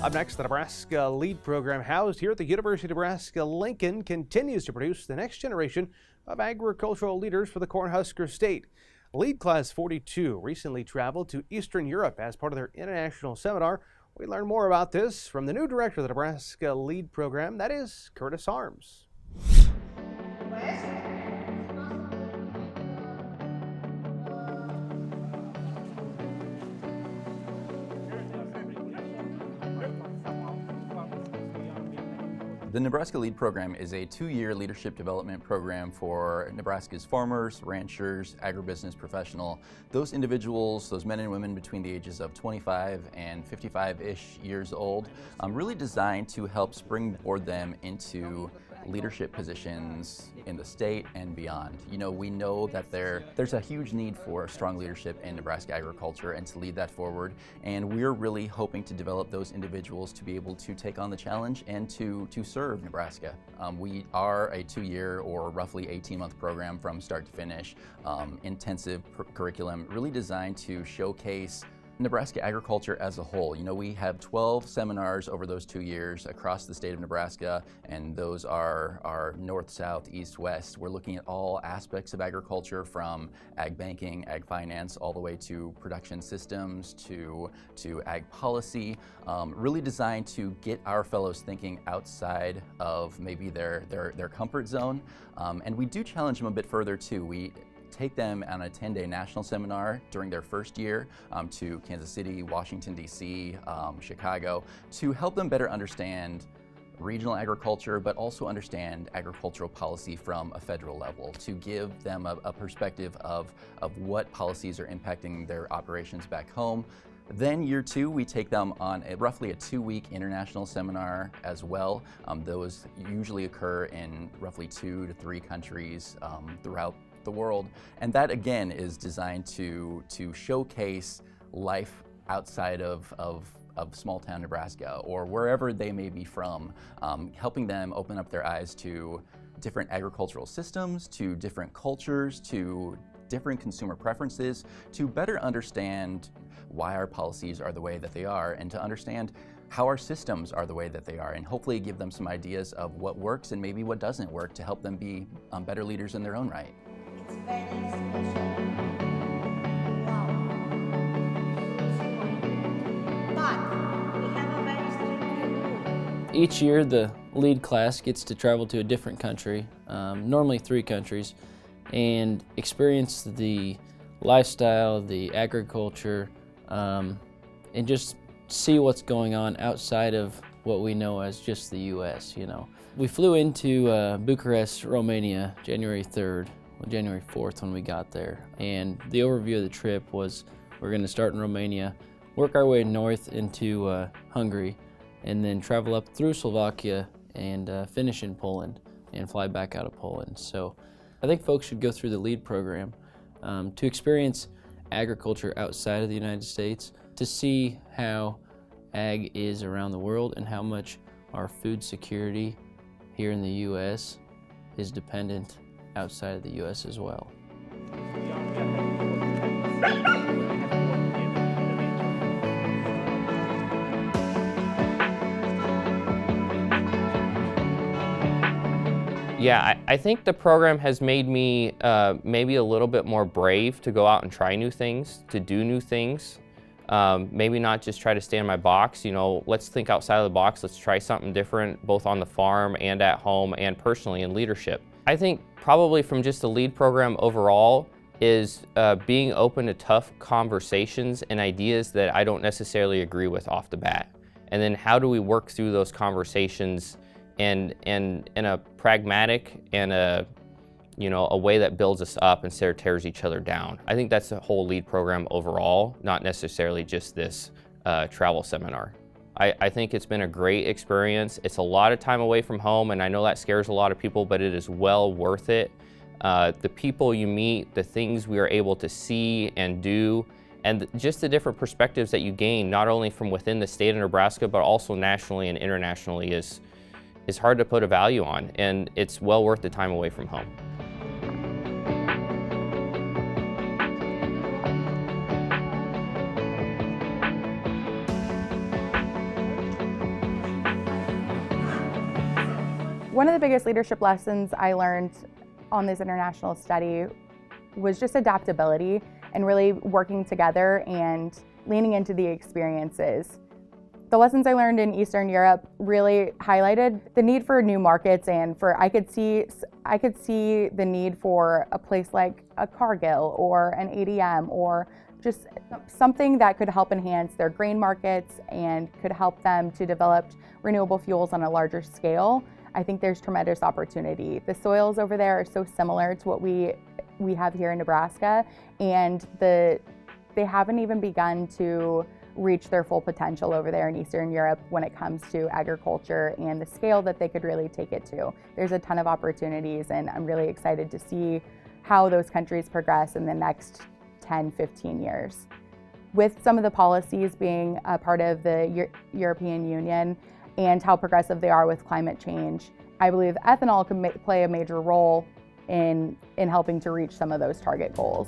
Up next, the Nebraska LEAD Program housed here at the University of Nebraska-Lincoln continues to produce the next generation of agricultural leaders for the Cornhusker State. LEAD Class 42 recently traveled to Eastern Europe as part of their international seminar. We learn more about this from the new director of the Nebraska LEAD Program, that is Curtis Arms. The Nebraska LEAD Program is a 2-year leadership development program for Nebraska's farmers, ranchers, agribusiness professional, those individuals, those men and women between the ages of 25 and 55-ish years old, really designed to help springboard them into leadership positions in the state and beyond. You know, we know that there's a huge need for strong leadership in Nebraska agriculture and to lead that forward, and we're really hoping to develop those individuals to be able to take on the challenge and to serve Nebraska. We are a 2-year or roughly 18-month program from start to finish, intensive curriculum really designed to showcase Nebraska agriculture as a whole. You know, we have 12 seminars over those 2 years across the state of Nebraska, and those are north, south, east, west. We're looking at all aspects of agriculture, from ag banking, ag finance, all the way to production systems, to ag policy, really designed to get our fellows thinking outside of maybe their comfort zone. And we do challenge them a bit further too. We take them on a 10-day national seminar during their first year to Kansas City, Washington, D.C., Chicago, to help them better understand regional agriculture, but also understand agricultural policy from a federal level, to give them a perspective of what policies are impacting their operations back home. Then year 2, we take them on roughly a 2-week international seminar as well. Those usually occur in roughly 2 to 3 countries throughout the world, and that again is designed to showcase life outside of small town Nebraska or wherever they may be from, helping them open up their eyes to different agricultural systems, to different cultures, to different consumer preferences, to better understand why our policies are the way that they are, and to understand how our systems are the way that they are, and hopefully give them some ideas of what works and maybe what doesn't work to help them be better leaders in their own right. It's very special. Wow. But we have a very strict rule. Each year the LEAD class gets to travel to a different country, normally 3 countries, and experience the lifestyle, the agriculture, and just see what's going on outside of what we know as just the U.S., you know. We flew into Bucharest, Romania, January 3rd. January 4th when we got there, and the overview of the trip was we're going to start in Romania, work our way north into Hungary, and then travel up through Slovakia and finish in Poland and fly back out of Poland. So I think folks should go through the LEAD program to experience agriculture outside of the United States, to see how ag is around the world and how much our food security here in the U.S. is dependent outside of the U.S. as well. Yeah, I think the program has made me maybe a little bit more brave to go out and try new things, to do new things. Maybe not just try to stay in my box, you know, let's think outside of the box, let's try something different, both on the farm and at home and personally in leadership. I think probably from just the LEAD program overall is being open to tough conversations and ideas that I don't necessarily agree with off the bat. And then how do we work through those conversations in a pragmatic and a way that builds us up instead of tears each other down. I think that's the whole LEAD program overall, not necessarily just this travel seminar. I think it's been a great experience. It's a lot of time away from home, and I know that scares a lot of people, but it is well worth it. The people you meet, the things we are able to see and do, and just the different perspectives that you gain, not only from within the state of Nebraska, but also nationally and internationally, is hard to put a value on, and it's well worth the time away from home. One of the biggest leadership lessons I learned on this international study was just adaptability and really working together and leaning into the experiences. The lessons I learned in Eastern Europe really highlighted the need for new markets, and I could see the need for a place like a Cargill or an ADM, or just something that could help enhance their grain markets and could help them to develop renewable fuels on a larger scale. I think there's tremendous opportunity. The soils over there are so similar to what we have here in Nebraska, and they haven't even begun to reach their full potential over there in Eastern Europe when it comes to agriculture and the scale that they could really take it to. There's a ton of opportunities, and I'm really excited to see how those countries progress in the next 10, 15 years. With some of the policies being a part of the European Union and how progressive they are with climate change, I believe ethanol can play a major role in helping to reach some of those target goals.